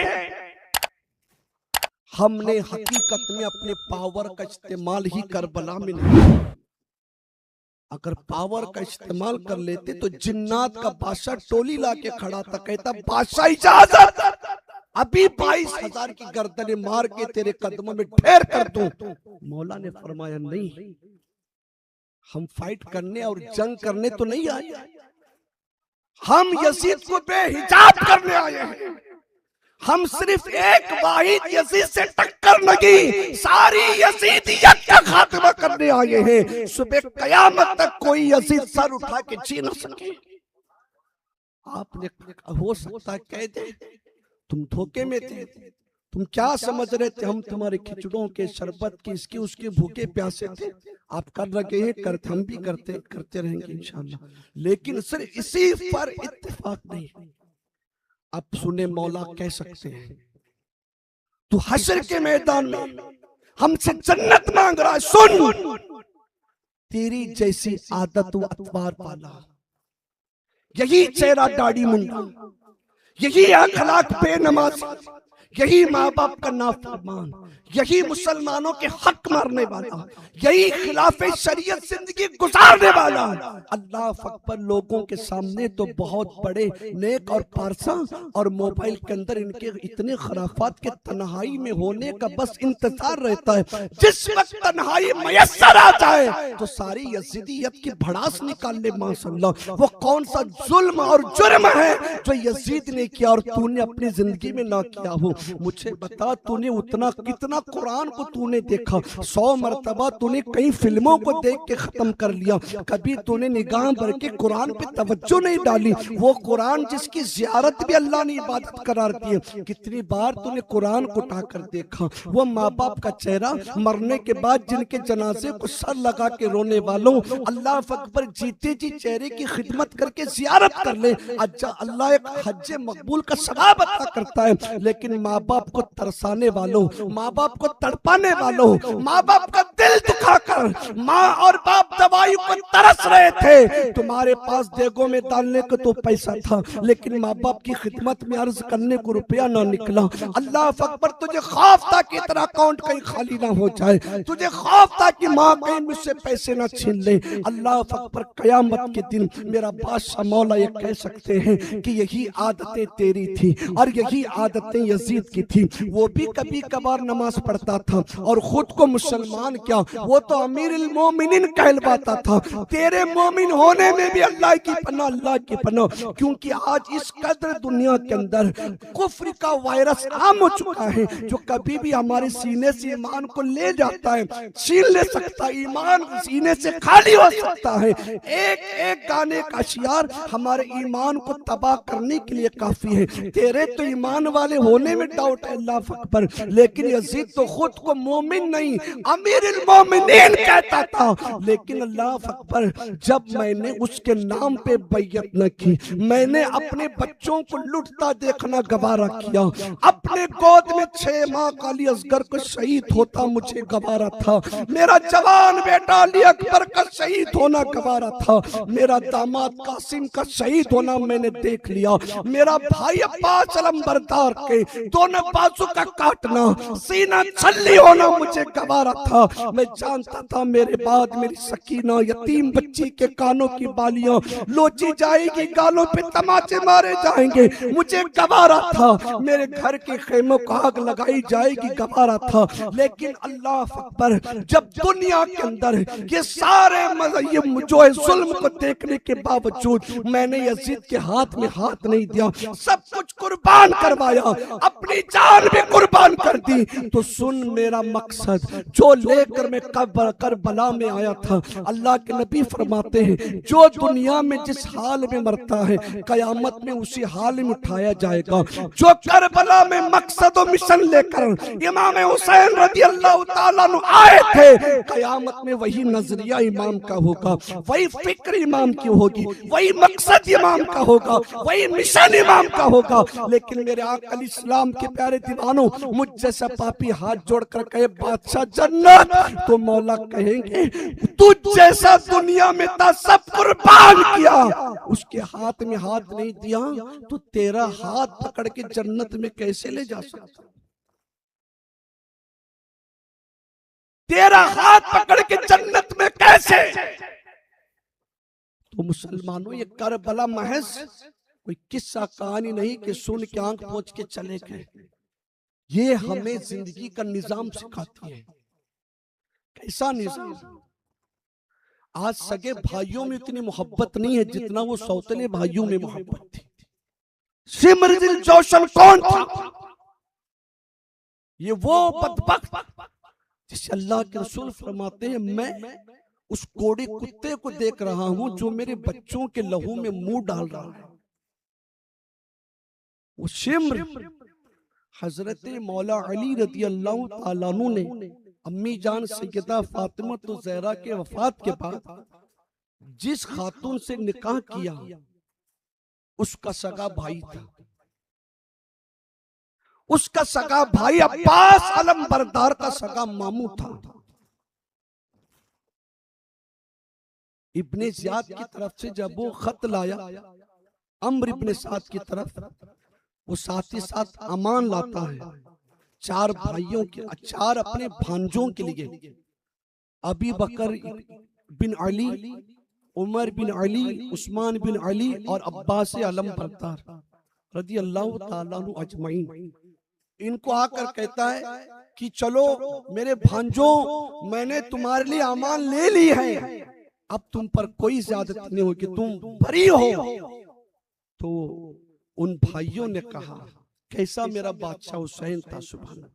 हमने हकीकत में अपने पावर का इस्तेमाल ही करबला में नहीं। अगर पावर का इस्तेमाल कर लेते तो जिन्नात का बादशाह टोली लाके खड़ा था, कहता बादशाह इजाजत, अभी 22,000 की गर्दनें मार के तेरे कदमों में ढेर कर दूं। मौला ने फरमाया नहीं, हम फाइट करने और जंग करने तो नहीं आए, हम यजीद को बेहिजाब करने आए हैं। हम सिर्फ एक वाहिद यजीद से टक्कर लगी, सारी यजीदियत का खात्मा करने आए हैं। सुबह कयामत तक कोई यजीद सर उठा के जी न सके। आपने हो सकता है कह दे तुम धोखे में थे, तुम क्या समझ रहे थे हम तुम्हारे खिचड़ों के शरबत की इसके उसके भूखे प्यासे थे। आप कर रहे हैं, करते हम भी करते रहेंगे इंशाअल्लाह, लेकिन सिर्फ इसी पर इत्तेफाक नहीं। अब सुने मौला कह सकते हैं तू हश्र के मैदान में हमसे जन्नत मांग रहा है, सुन तेरी जैसी आदत व अतवार पाला, यही चेहरा दाढ़ी मुंडा, यही अखलाक बेनमाजी, यही माँ बाप का नाफरमान, यही मुसलमानों के हक मारने वाला, यही खिलाफे शरीयत जिंदगी गुजारने वाला। अल्लाह अकबर, लोगों के सामने तो बहुत बड़े नेक और पारसा, और मोबाइल के अंदर इनके इतने खराफात के तन्हाई में होने का बस इंतजार रहता है। जिस वक्त तन्हाई मयस्सर आ जाए तो सारी यजीदियत की भड़ास निकाल ले माशाअल्लाह। वो कौन सा जुल्म और जुर्म है जो यजीद ने किया और तूने अपनी जिंदगी में ना किया हो। मुझे बता, तूने उतना कितना कुरान को तूने देखा, 100 मरतबा तूने कई फिल्मों को देख के खत्म कर लिया, कभी तूने निगाह भर के कुरान पे तवज्जो नहीं डाली। वो कुरान जिसकी जियारत भी अल्लाह ने इबादत करार दी है, कितनी बार तूने कुरान को उठा कर देखा। वो माँ बाप का चेहरा, मरने के बाद जिनके जनाजे को सर लगा के रोने वालों, अल्लाह अकबर जीते जी चेहरे की खिदमत करके जियारत कर ले, अल्लाह एक हज मकबूल का सवाब अता करता है। लेकिन माँ बाप को तरसाने वालों, माँ बाप को तड़पाने वालों, माँ बाप का दिल दुखाकर माँ और बाप दवाई को तरस रहे थे। तुम्हारे पास देगों में डालने को तो पैसा था, लेकिन माँ बाप की खिदमत में अर्ज करने को रुपया ना निकला। अल्लाह अकबर, तुझे खौफ था कि तेरा अकाउंट कहीं खाली ना हो जाए, तुझे खौफ था कि माँ कहीं मुझसे पैसे ना छीन ले। अल्लाह अकबर, कयामत के दिन मेरा बादशाह मौला ये कह सकते हैं कि यही आदतें तेरी थी और यही आदतें यजीद की थी। वो भी कभी कभार नमाज पढ़ता था और खुद को मुसलमान क्या, वो तो अमीरुल मोमिनीन कहलवाता था। तेरे मोमिन होने में भी अल्लाह की पनाह, अल्लाह की पनाह, क्योंकि आज इस कदर दुनिया के अंदर कुफ्र का वायरस आम हो चुका है जो कभी भी हमारे सीने से ईमान को ले जाता है, छीन ले सकता है, ईमान सीने से खाली हो सकता है। एक एक गाने का शियार हमारे ईमान को तबाह करने के लिए काफी है। तेरे तो ईमान वाले होने में डाउट है अल्लाह अकबर, लेकिन यजीद तो खुद को मोमिन नहीं अमीरुल मोमिनीन कहता था। लेकिन अल्लाह अकबर, जब मैंने उसके नाम पे बैयत न की, मैंने अपने बच्चों को लुटता देखना गवारा किया, अपने गोद में 6 माह का अली असगर को शहीद होता मुझे गवारा था, मेरा जवान बेटा अली अकबर का शहीद होना गवारा था, मेरा दामाद कासिम का शहीद होना मैंने देख लिया, मेरा भाई अब्बास अलमबरदार के दोनों बाजू का काटना, सीना छल्ली होना मुझे गवारा था। मैं जानता था मेरे बाद मेरी सकीना यतीम बच्ची के कानों की बालियां लोची जाएगी, गालों पे तमाचे मारे जाएंगे, मुझे गवारा था। मेरे घर के खेमों को आग लगाई जाएगी, गवारा था। लेकिन अल्लाह अकबर, जब दुनिया के अंदर ये सारे ये जो है जुल्म को देखने के बावजूद मैंने यजीद के हाथ में हाथ नहीं दिया, सब कुछ कुर्बान करवाया, अपनी जान भी कुर्बान कर दी। तो सुन मेरा मकसद जो लेकर मैं करबला में आया था। अल्लाह के नबी फरमाते हैं जो दुनिया में जिस हाल में मरता है कयामत में उसी हाल में उठाया जाएगा। जो करबला में मकसद और मिशन लेकर इमाम हुसैन रज़ी अल्लाह ताला अन्हु आए थे, कयामत में वही नजरिया इमाम का होगा, वही फिक्र इमाम की होगी, वही मकसद इमाम का होगा, वही मिशन इमाम का होगा। लेकिन मेरे आका अलैहिस्सलाम के प्यारे दीवानों, मुझ जैसा पापी हाथ जोड़कर कहे बादशाह जन्नत, तो मौला कहेंगे तू जैसा दुनिया में था सब कुर्बान किया, उसके हाथ में हाथ नहीं दिया तो तेरा हाथ पकड़ के जन्नत में कैसे ले जा सकता? तेरा हाथ पकड़ के जन्नत में कैसे? तो मुसलमानों, ये करबला महज कोई किस्सा कहानी नहीं कि सुन के आंख पोंछ के चले गए। ये हमें जिंदगी का निजाम सिखाती है। कैसा निजाम? आज सगे भाइयों में इतनी मोहब्बत नहीं है जितना वो सौतेले भाइयों में मोहब्बत थी। सिमरदिल जोशन कौन था? ये वो बदबख्त जिसे अल्लाह के रसूल फरमाते हैं मैं उस कोड़ी कुत्ते को देख रहा हूं जो मेरे बच्चों के लहू में मुंह डाल रहा है। वो शिम्र हजरत मौला अली रज़ी अल्लाह ताला अन्हु ने अम्मी जान सैयदा फातिमा तो ज़हरा के वफात के बाद जिस खातून से निकाह किया उसका सगा भाई था। उसका सगा भाई अब्बास अलम बरदार का सगा मामू था। इब्ने ज़ियाद की तरफ से जब वो खत लाया अम्र इब्ने साद की तरफ, वो साथ ही साथ अमान लाता है चार भाइयों के, चार अपने भांजों के लिए, अबी बकर बिन अली, उमर बिन अली, उस्मान बिन अली और अब्बास अलम बरदार रज़ी अल्लाह ताला अन्हु अजमईन। इनको आकर कहता है कि चलो मेरे भांजों, मैंने तुम्हारे लिए अमान ले ली है, अब तुम पर कोई ज्यादती नहीं होगी, तुम बरी हो। तो उन भाइयों ने कहा कैसा मेरा बादशाह हुसैन था, सुभान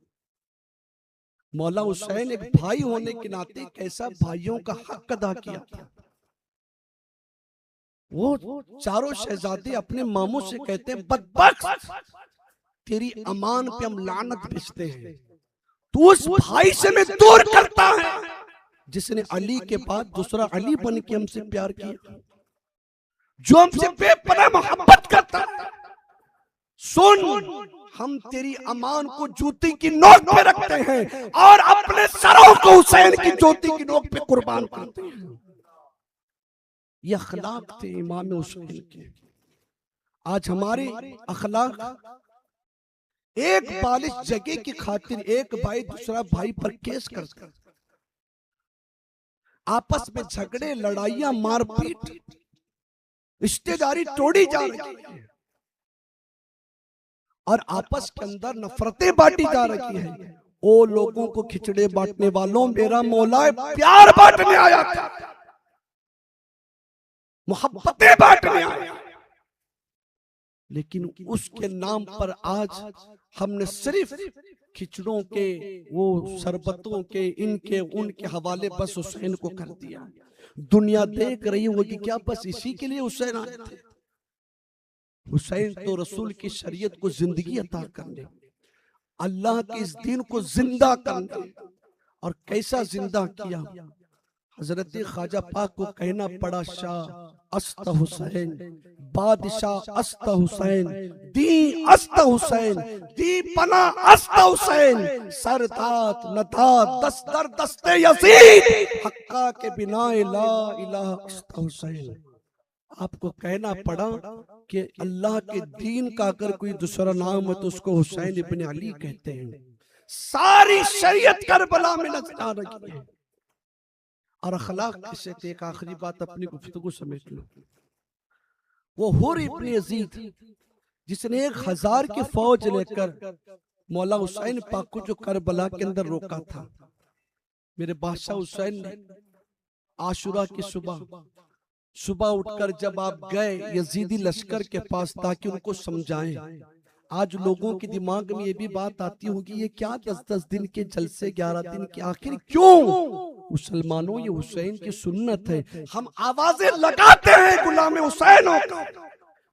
मौला हुसैन एक भाई होने के नाते कैसा भाइयों का हक अदा किया था। वो चारों शहजादे अपने मामू से कहते हैं बदबख्त, तेरी अमान पे हम लानत भेजते हैं, तू उस भाई से मैं दूर करता है जिसने अली के बाद दूसरा अली बन के हमसे प्यार किया, जो हमसे बेपनाह मोहब्बत करता है। सुन, हम तेरी अमान को जूती की नोक पे रखते हैं और अपने सरों को हुसैन की ज्योति की नोक पे कुर्बान करते हैं। ये अखलाक थे इमाम हुसैन के। आज हमारे अखलाक, एक बालिश जगह की खातिर एक भाई दूसरा भाई पर केस करता, आपस में झगड़े, लड़ाइयां, मारपीट, रिश्तेदारी तोड़ी जा रही है और आपस के अंदर नफरतें बांटी जा रही है। ओ लोगों को खिचड़े बांटने वालों, मेरा मौला प्यार बांटने आया था, मोहब्बतें बांटने आया, लेकिन उसके नाम पर आज हमने सिर्फ खिचड़ों के, वो शरबतों के, इनके उनके हवाले बस हुसैन को कर दिया। दुनिया देख रही होगी क्या बस इसी के लिए हुसैन आए थे? हुसैन तो रसूल की शरीयत को जिंदगी अता करने, अल्लाह के इस दीन को जिंदा करने, और कैसा जिंदा किया। हजरत ख्वाजा पाक को कहना पड़ा शाह अस्ता हुसैन, बादशाह अस्ता हुसैन, दी अस्ता हुसैन, दी पना अस्ता हुसैन, सरदात नदात दस्तर दस्ते यजीद, हक्का के बिना ला इलाहा अस्ता हुसैन। आपको कहना पड़ा कि अल्लाह के दीन का अगर कोई दूसरा नाम है तो उसको हुसैन इब्न अली कहते हैं। सारी शरीयत करबला में नजर आ रही है। और अखलाक से एक आखिरी बात अपनी गुफ्तगू समेट लो। वो हुर इब्न यजीद जिसने 1000 की फौज लेकर मौला हुसैन पाक को जो करबला के अंदर रोका था, मेरे बादशाह हुसैन ने आशुरा की सुबह उठकर जब आप गए यजीदी लश्कर के पास ताकि उनको समझाएं। आज लोगों के दिमाग में ये भी बात आती होगी, ये क्या 10-10 दिन के जलसे, 11 दिन के, आखिर क्यों? मुसलमानों, ये हुसैन की सुन्नत है। हम आवाजें लगाते हैं गुलाम हुसैन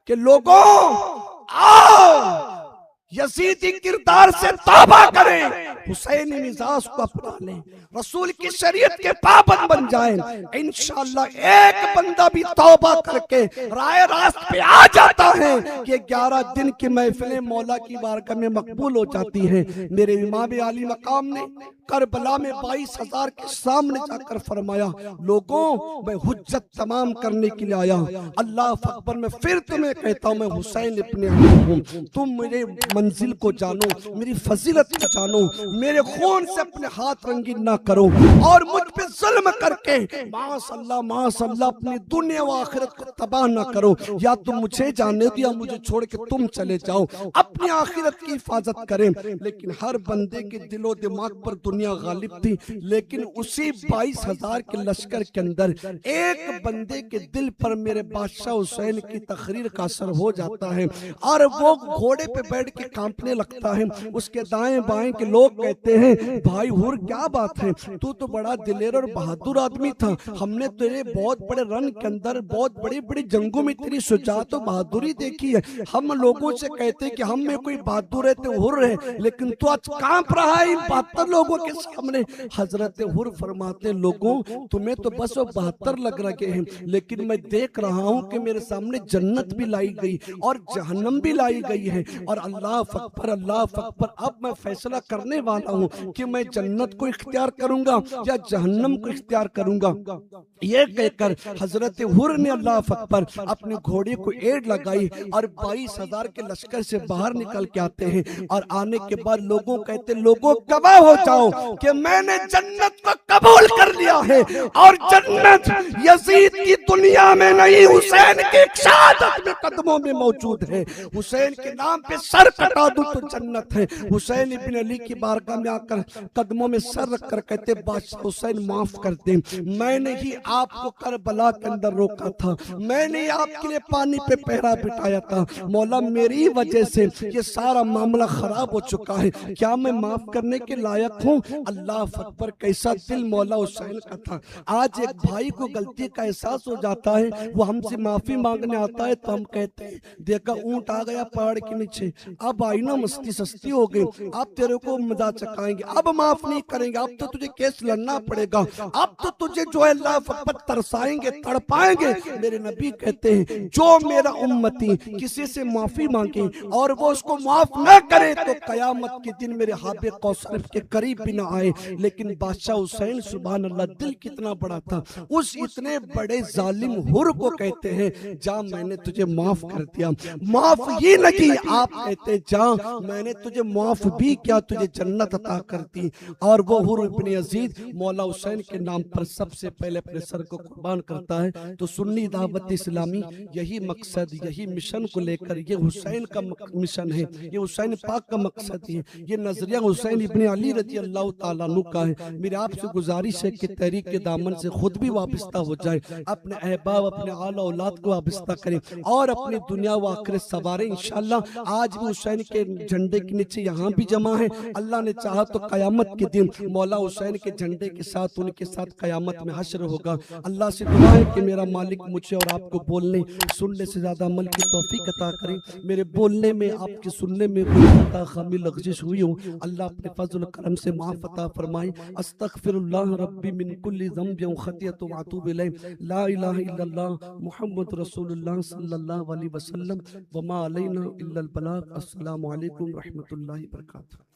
के लोगों आओ यजीदी किरदार से तौबा करें, हुसैनी मिजाज को अपना लें, रसूल की शरीयत के पाबंद बन जाएं। इंशाअल्लाह एक बंदा भी तौबा करके राय रास्त पे आ जाता है कि 11 दिन की महफिलें मौला की बारगाह में मकबूल हो जाती हैं। मेरे इमाम आली मकाम ने करबला में 22,000 के सामने जाकर फरमाया, लोगों मैं हुज्जत तमाम करने के लिए आया। अल्लाह अकबर, मैं फिर तुम्हें कहता हूं, मैं हुसैन इब्न अली हूं। तुम मेरे मंजिल को जानो, मेरी फजीलत को जानो, मेरे खून से अपने हाथ रंगीन ना करो और मुझ पे जुल्म करके माशाअल्लाह अपनी दुनिया व आखिरत को तबाह ना करो। या तुम मुझे जाने दो या मुझे छोड़ के तुम चले जाओ, अपनी आखिरत की हिफाजत करें। लेकिन हर बंदे के दिलो दिमाग पर दुनिया गालिब थी। लेकिन उसी 22,000 के लश्कर के अंदर एक बंदे के दिल पर मेरे बादशाह हुसैन की तकरीर का असर हो जाता है और वो घोड़े पे बैठ के कांपने लगता है। उसके दाएं बाएं के लोग कहते हैं, भाई हुर क्या बात है, तू तो बड़ा दिलेर और बहादुर आदमी था। हमने तेरे बहुत बड़े रन के अंदर बहुत बड़ी बड़ी जंगों में तेरी शुजाअत और बहादुरी देखी है। हम लोगों से कहते हैं कि हम में कोई बहादुर है तो हुर है, लेकिन तू आज कांप रहा है इन 72 लोगों के सामने। हजरत हुर फरमाते, लोगों तुम्हें तो बस वो 72 लग रहे हैं, लेकिन मैं देख रहा हूं कि मेरे सामने जन्नत भी लाई गई और जहन्नम भी लाई गई है। और अल्लाह अकबर, अल्लाह अकबर, अब मैं फैसला करने वाला हूं कि मैं जन्नत को इख्तियार करूंगा या जहन्नम को इख्तियार करूंगा। ये कहकर हजरत हुर ने अल्लाह अकबर अपने घोड़े को एड़ लगाई और 22,000 के लश्कर से बाहर निकल के आते हैं। और आने के बाद लोगों कहते, लोगों गवाह हो जाओ कि मैंने जन्नत को कबूल कर लिया है और जन्नत यजीद की दुनिया में नहीं, हुसैन की शहादत में कदमों में मौजूद है। हुसैन के नाम पे सर कटा दूं तो जन्नत है। हुसैन इब्न अली की बारगाह में आकर कदमों में सर रखकर कहते, बादशाह हुसैन माफ कर दे, मैंने ही आपको करबला के अंदर रोका था, मैंने आपके लिए पानी पे पहरा बिठाया था। मौला मेरी वजह से ये सारा मामला खराब हो चुका है, क्या मैं माफ करने के लायक हूँ? अल्लाह अकबर, कैसा दिल मौला हुसैन का था। आज एक भाई को गलती का एहसास हो जाता है, वो हमसे माफी मांगने आता है तो हम कहते हैं, देखा ऊंट आ गया पहाड़ के नीचे, अब आई ना मस्ती सस्ती हो गई, अब तेरे को मजा चकाएंगे, अब माफ नहीं करेंगे, अब तो तुझे केस लड़ना पड़ेगा, अब तो तुझे जो है अल्लाह अकबर तरसाएंगे, तड़पाएंगे। मेरे नबी कहते हैं, जो मेरा उम्मती किसी से माफी मांगे और वो उसको माफ न करे तो कयामत के दिन मेरे हाबे कौसर के करीब भी ना आए। लेकिन बादशाह हुसैन सुभान अल्लाह, दिल कितना बड़ा था, उस इतने बड़े जालिम हुर को कहते हैं, जा मैंने तुझे माफ कर दिया। माफ ही नहीं, आप कहते जा मैंने तुझे माफ भी किया, तुझे जन्नत अता कर दी। और वो हुर इब्न यजीद मौला हुसैन के नाम पर सबसे पहले अपने सर को कुर्बान करता है। तो सुन्नी दावत इस्लामी यही मकसद, यही मिशन को लेकर, ये हुसैन का मिशन है, ये हुसैन पाक का मकसद है, ये नजरिया हुसैन इब्न अली रजी अल्लाह ताला अन्हु का है। मेरी आपसे गुजारिश है कि तहरीक के दामन से खुद भी वाबस्ता हो जाए, अपने अहबाब, अपने आला औलाद को वाबस्ता करें और अपनी दुनिया व आखिरत सवारे। इंशाअल्लाह आज भी हुसैन के झंडे के नीचे यहाँ भी जमा है। अल्लाह ने चाहा तो कयामत के दिन मौला हुसैन के झंडे के साथ, उनके साथ कयामत में हश्र होगा। अल्लाह से दुआ है कि मेरा मालिक मुझे और आपको बोलने सुनने से ज्यादा अमल की तौफीक अता करे। मेरे बोलने में, आपके सुनने में कोई खता खामी लग़ज़िश हुई हो, अल्लाह अपने फजल करम से माफ अता फरमाए। अस्तगफिरुल्लाह रब्बी मिन कुल्ली ज़ंबिन व खतियत व अतूबु इलैह। ला इलाहा इल्लल्लाह मुहम्मद रसूलुल्लाह सल्लल्लाहु अलैहि वसल्लम व मा अलैना इल्लल बलाग। अस्सलामु अलैकुम व रहमतुल्लाहि व बरकातहू।